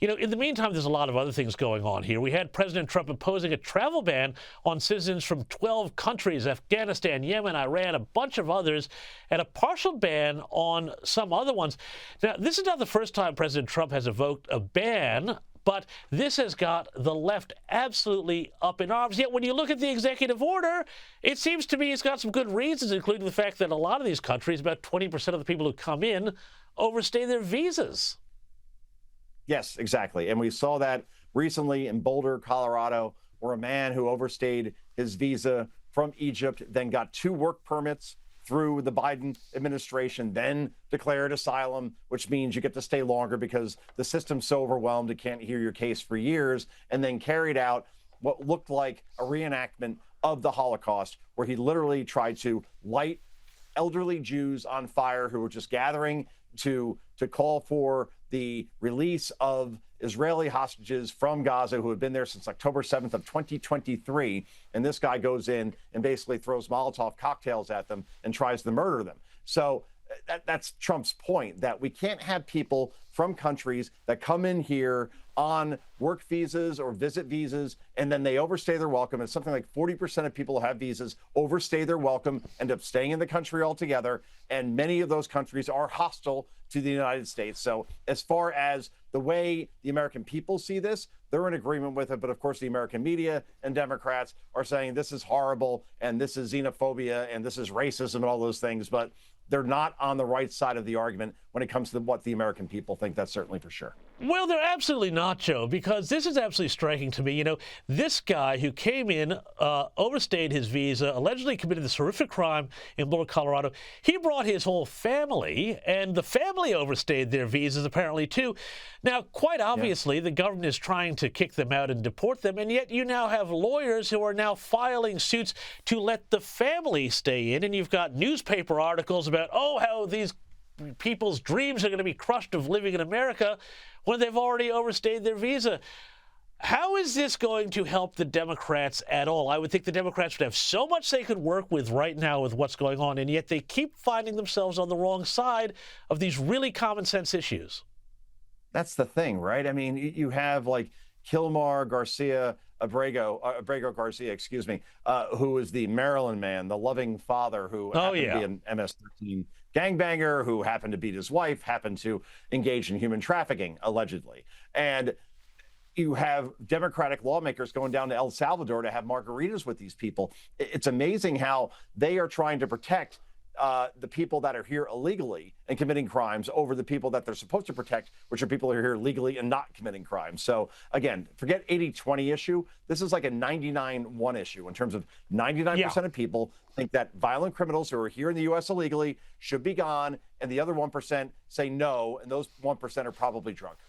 In the meantime, there's a lot of other things going on here. We had President Trump imposing a travel ban on citizens from 12 countries, Afghanistan, Yemen, Iran, a bunch of others, and a partial ban on some other ones. Now, this is not the first time President Trump has evoked a ban, but this has got the left absolutely up in arms. Yet when you look at the executive order, it seems to me it's got some good reasons, including the fact that a lot of these countries, about 20% of the people who come in, overstay their visas. Yes, exactly. And we saw that recently in Boulder, Colorado, where a man who overstayed his visa from Egypt then got 2 work permits through the Biden administration, then declared asylum, which means you get to stay longer because the system's so overwhelmed it can't hear your case for years, and then carried out what looked like a reenactment of the Holocaust, where he literally tried to light elderly Jews on fire who were just gathering to call for the release of Israeli hostages from Gaza who have been there since October 7th of 2023. And this guy goes in and basically throws Molotov cocktails at them and tries to murder them. So that's Trump's point, that we can't have people from countries that come in here on work visas or visit visas, and then they overstay their welcome. And something like 40% of people who have visas overstay their welcome, end up staying in the country altogether. And many of those countries are hostile to the United States. So as far as the way the American people see this, they're in agreement with it. But of course, the American media and Democrats are saying this is horrible and this is xenophobia and this is racism and all those things. But they're not on the right side of the argument when it comes to what the American people think. That's certainly for sure. Well, they're absolutely not, Joe, because this is absolutely striking to me. This guy who came in, overstayed his visa, allegedly committed this horrific crime in Boulder, Colorado. He brought his whole family, and the family overstayed their visas apparently too. Now, quite obviously, the government is trying to kick them out and deport them, and yet you now have lawyers who are now filing suits to let the family stay in, and you've got newspaper articles about, how these people's dreams are going to be crushed of living in America when they've already overstayed their visa. How is this going to help the Democrats at all? I would think the Democrats would have so much they could work with right now with what's going on, and yet they keep finding themselves on the wrong side of these really common sense issues. That's the thing, right? I mean, you have like Kilmar Garcia, Abrego Garcia, who is the Maryland man, the loving father who happened to be an MS-13 gangbanger, who happened to beat his wife, happened to engage in human trafficking, allegedly. And you have Democratic lawmakers going down to El Salvador to have margaritas with these people. It's amazing how they are trying to protect the people that are here illegally and committing crimes over the people that they're supposed to protect, which are people who are here legally and not committing crimes. So again, forget 80-20 issue. This is like a 99-1 issue in terms of 99% of people think that violent criminals who are here in the U.S. illegally should be gone, and the other 1% say no, and those 1% are probably drunk.